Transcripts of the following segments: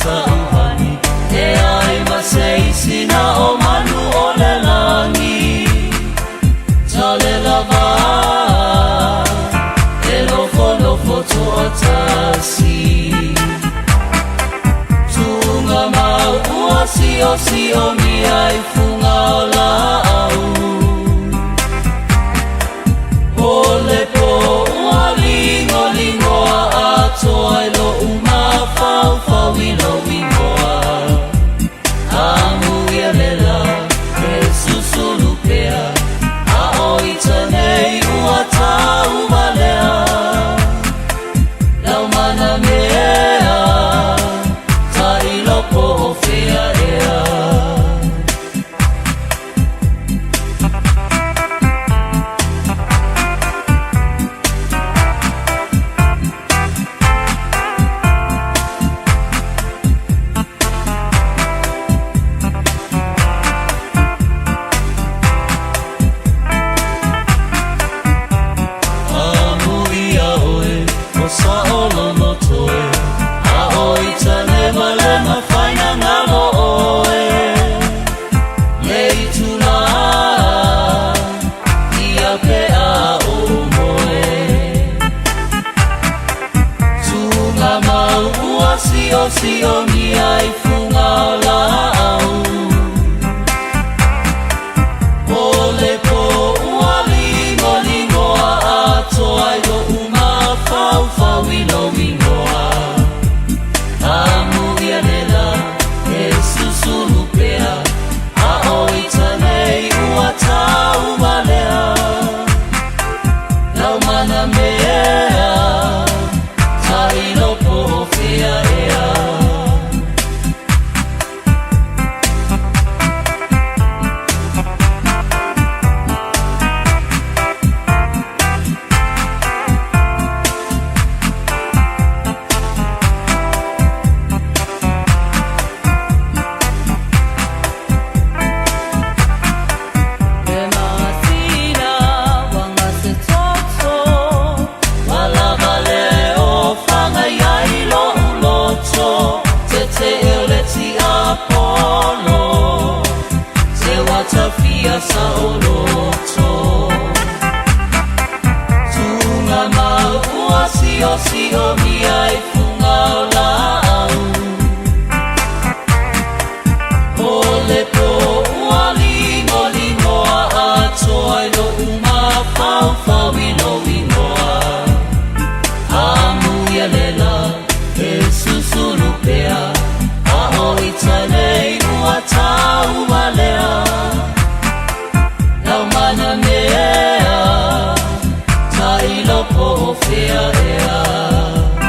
Sa uhani e ai masei na o manu o le langi tale lava e lofo toa tasi tunga mau ua si o mi ai funga o la au o le po ua lingo a atoa e lo uma fau ilo wingoa amu ialela e susulupea a oita nei ua tau malea lau mana mea ta ilopo o fea ea si o mi ai funga o la au o le po ua lingo a atoa i lo uma fau ilo wingoa amu ialela e susulupea a oita nei ua tau malea lau mana mea ta ilopo o fea ea sa oloto tunga mau ua si o mi ai funga o la au o le po ua lingo a atoa i lo uma fau ilo wingoa amu ialela e susulupea a oita nei ua tau malea mana mea ta ilopo o fea ea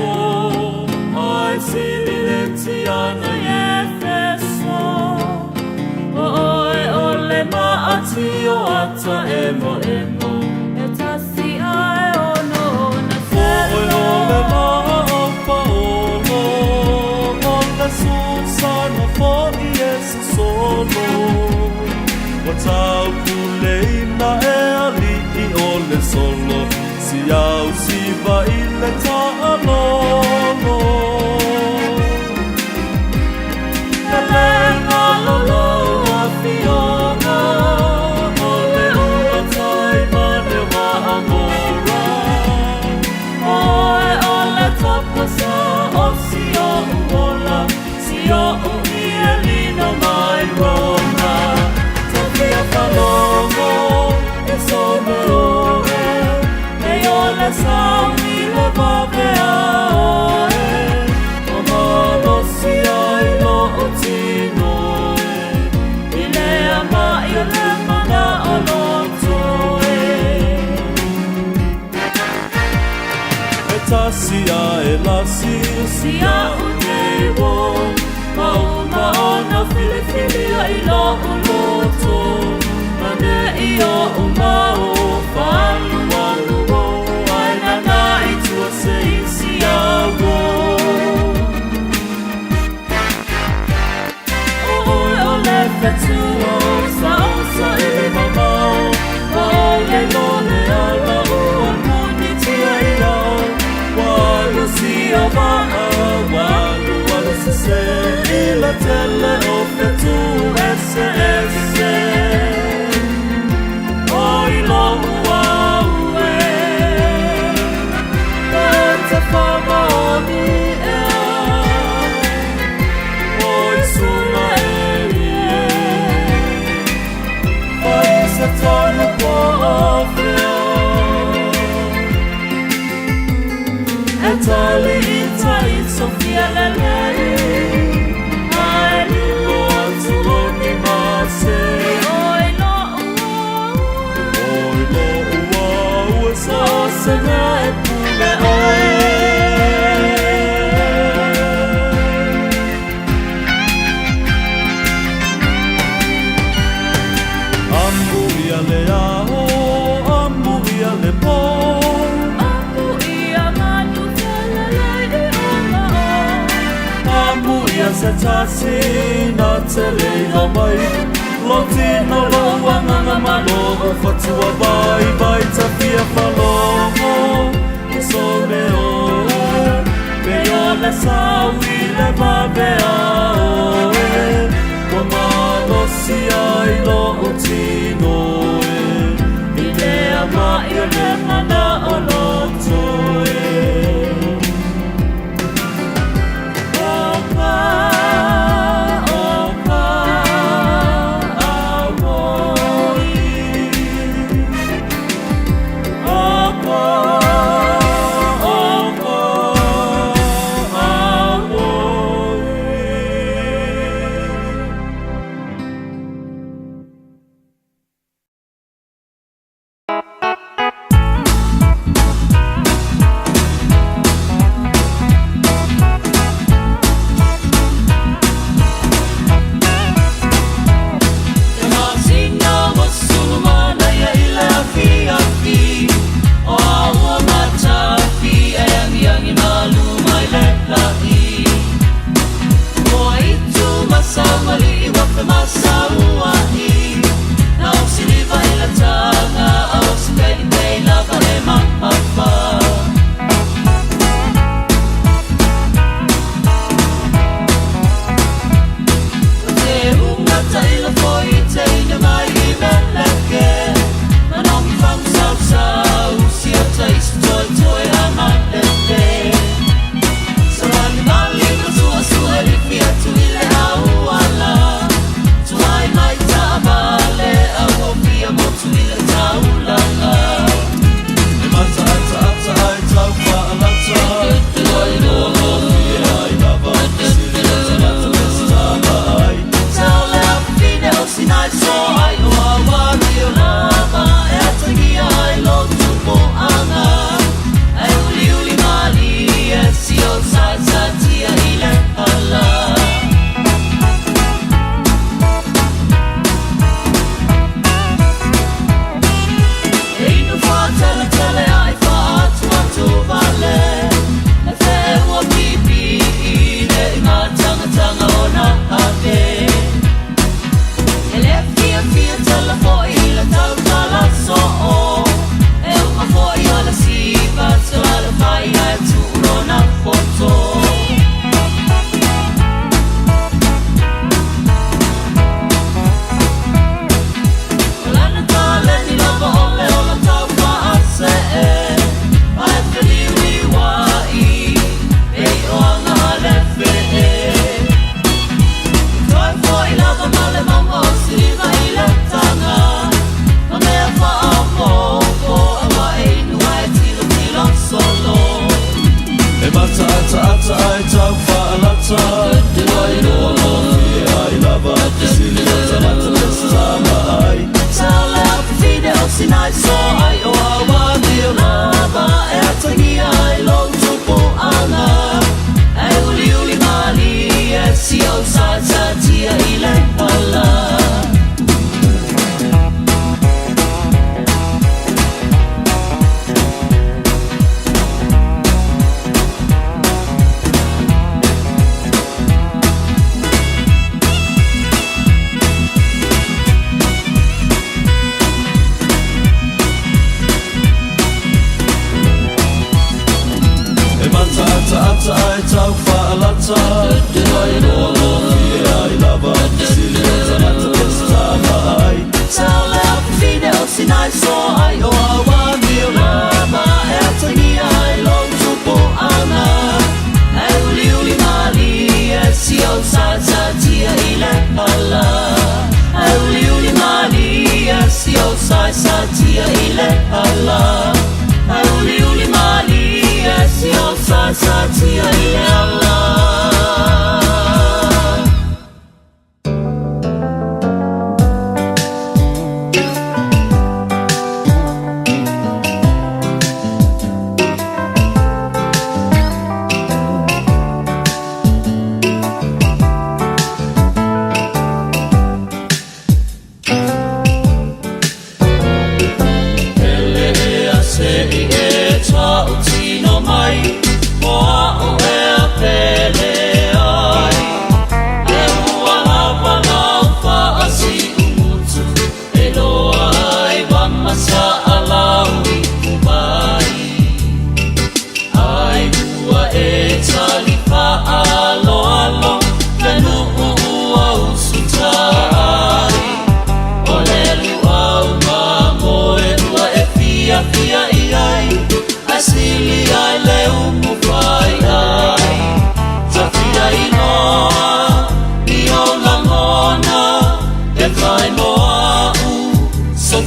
Efeso, ai silentiana Efeso, oi ole maati o ata emo emo, e tasi ai ono na selo. Oi ole maapa ono, ole susana foni esi solo, o tau kuleina e alii ole solo, si au si va ile ta'alono. Elena lolo a fiona, ole ua taimane wa amora. Oe ole tapasa o si o uola, si o ui e lino mai rona. Tafia falongo, e sono ore, e ole saumi le vavea oe. O malo si ai lo o tino e, i le ama i o le mana o loto e. E tasia e lasi, si a unei wo, ma uma ona fili fili a i lo o loto. Mane i o umao, falu alu o, ai nana i tua se isi a wo. Oi ole fetuo, sa osa ili mamao, wa ole lole ala ua muni tia i au. Walu si a maa, walu si se, ila tele o fetu ese ese. Oi lo ua ue, te fama o ni e ai. Oi suna e ie, oi se tonu po ofeo. E tali ita i Sofia lelei, ai lilo atu o ni mase. Oi lo ua ue sa se na e pule oe. Ambu ia le aho, ambu ia le po, ambu ia manu telelei i ola o. Ambu ia se tasi na tele o mai, lo tino lo wanganga malo o fatua vai vai tafia falongo, i sone oe, me ole sawi le vavea oe. Wa malo si ai lo o tino e, i le ama i o le mana o loto e. Oka, oka, awoi. Oka, oka, awoi.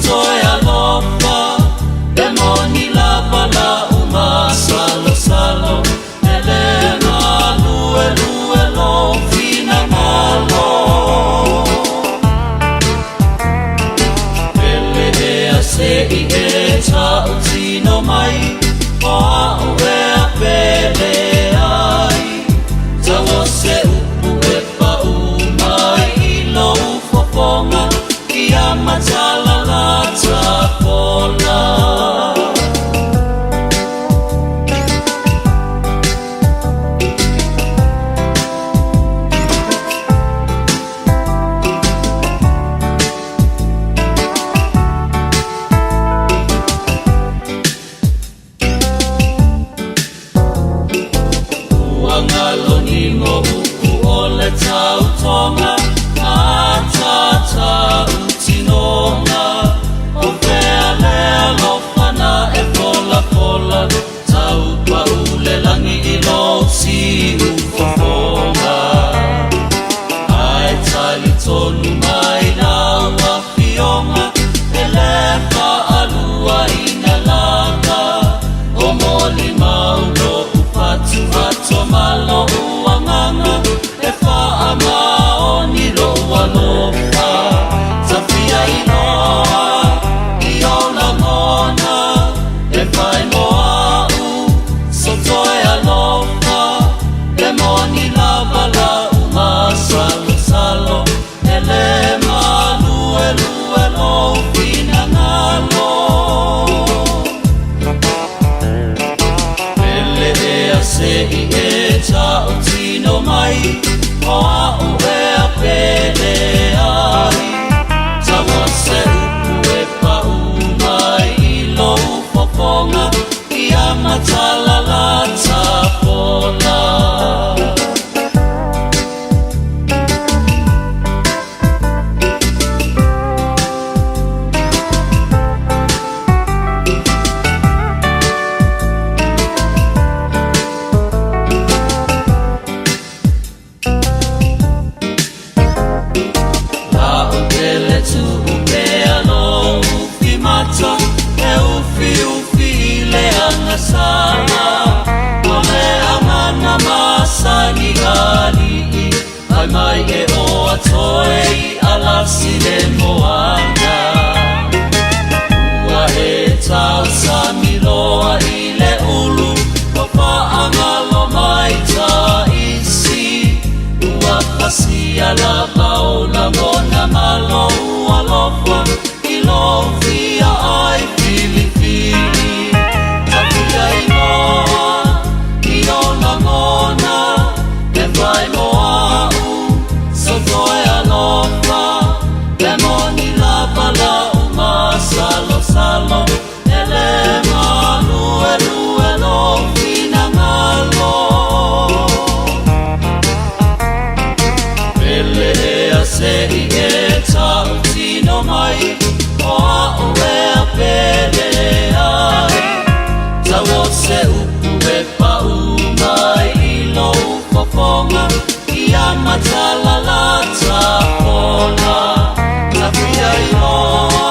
toe alofa e moni lava la uma salo salo ele malu elu fina malo ele e se I e ta utino mai o e apele ai tawo se upu e pa umai ilo ufofonga ia matala la tapola Ngalonimo uku ole tau tonga Matata utinonga O pea lea lopana e pola pola Tau pa ule langi ilo si ufofonga Ai tali tonu mai na wapionga Elefa alua ina laka O moli maulo upatu ato malo uanganga e faa maoni lo walofa Tafia inoa iola mona e fai moa u sotoe alofa e moni lava la uma salo salo ele malu elu fina ngalo se I e ta utino mai o a ue a pele ai tawa se upu e pa umai ilo ufofonga ia matala la tapola Sana ole amana masani gali ai mai e o atoe alasi le moanga ua e tau samiloa I le ulu o paangalo mai ta isi ua pasia la paula mona malo ua lofa I lo fia ai fili fili Salo salo ele malu elu fina ngalo Pele a se I e ta utino mai o a ue a pele ai Tawo se upu e pa umai ilo ufofonga ia matala la tapola Tafia inoa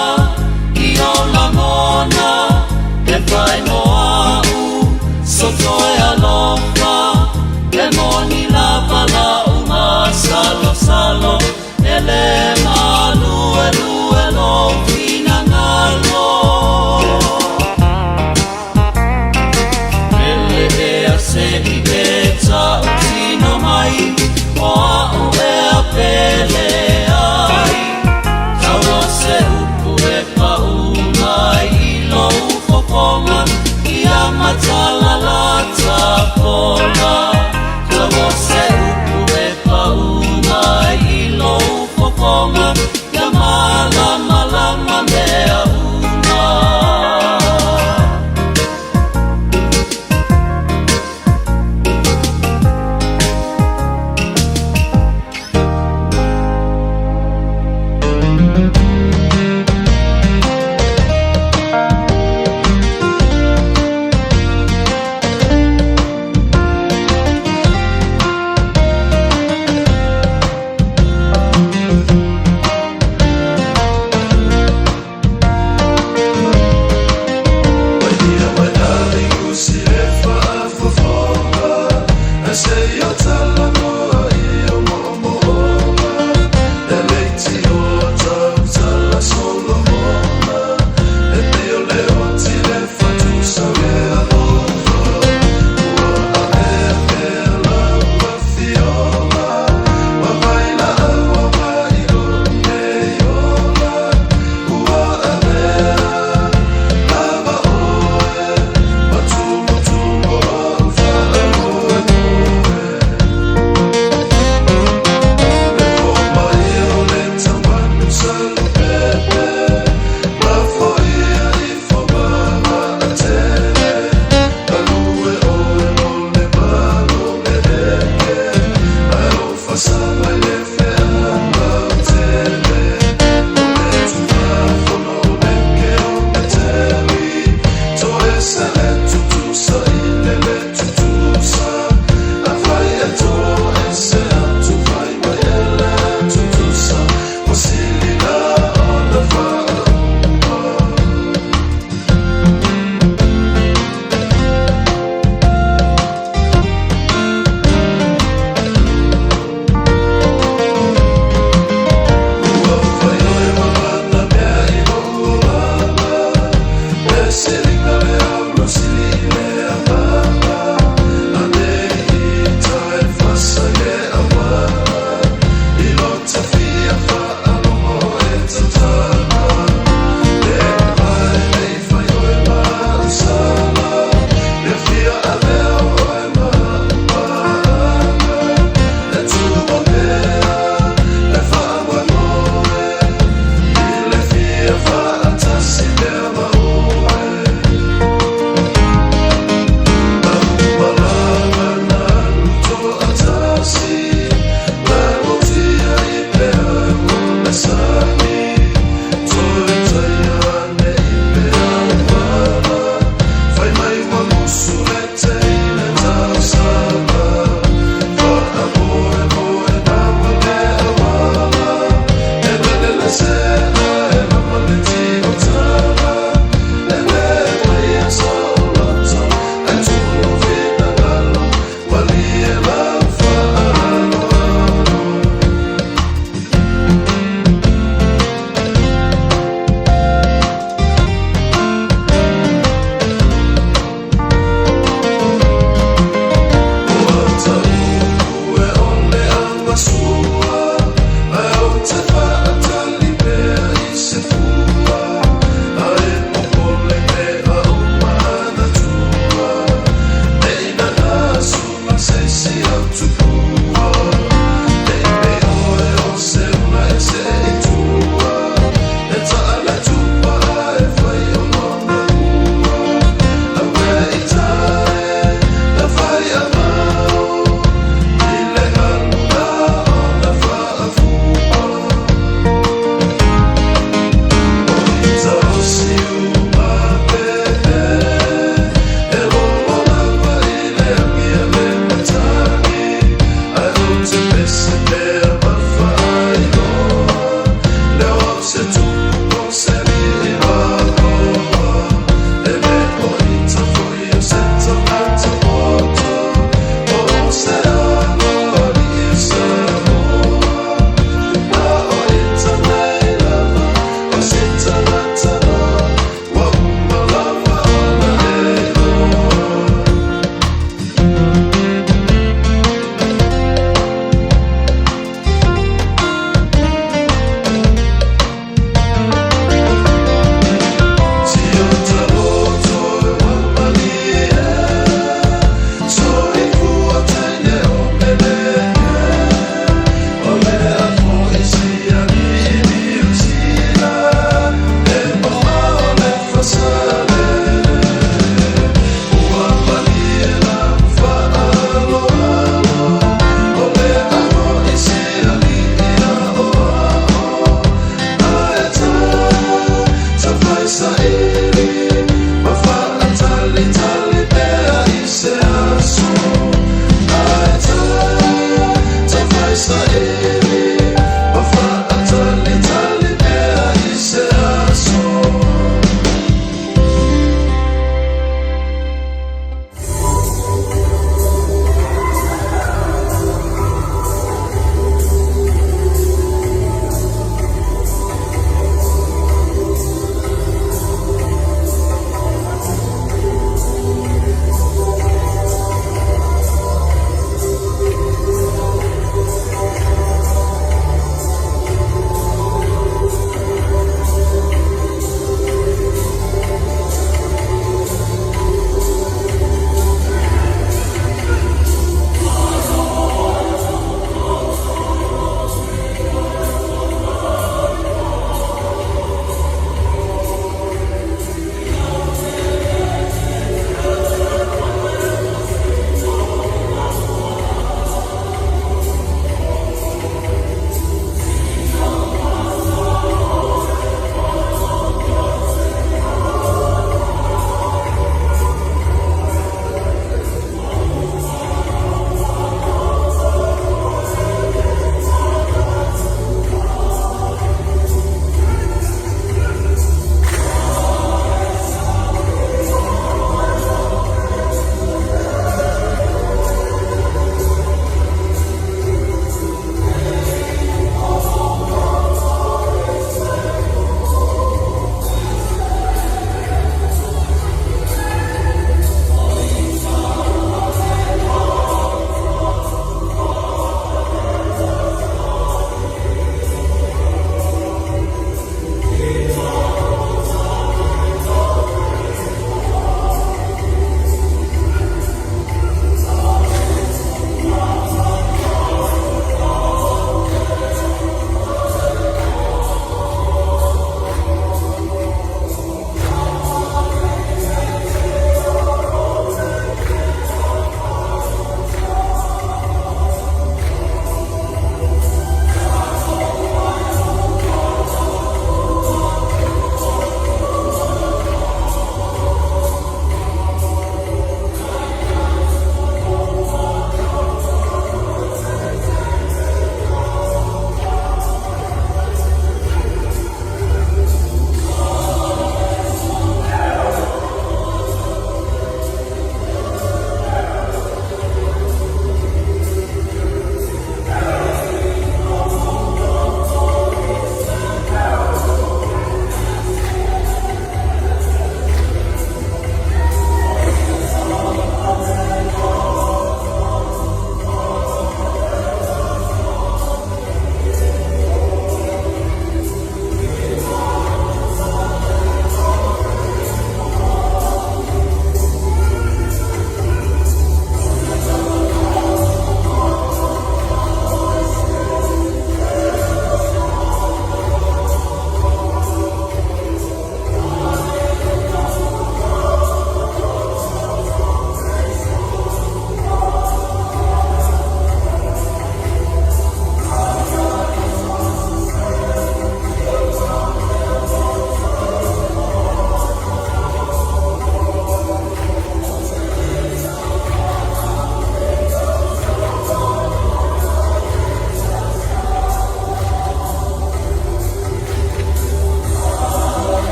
iola mona e fai moa u sotoe alofa e moni lava la uma salo salo ele malu elu fina ngalo ele e a se I e ta utino mai o a ue a Israel.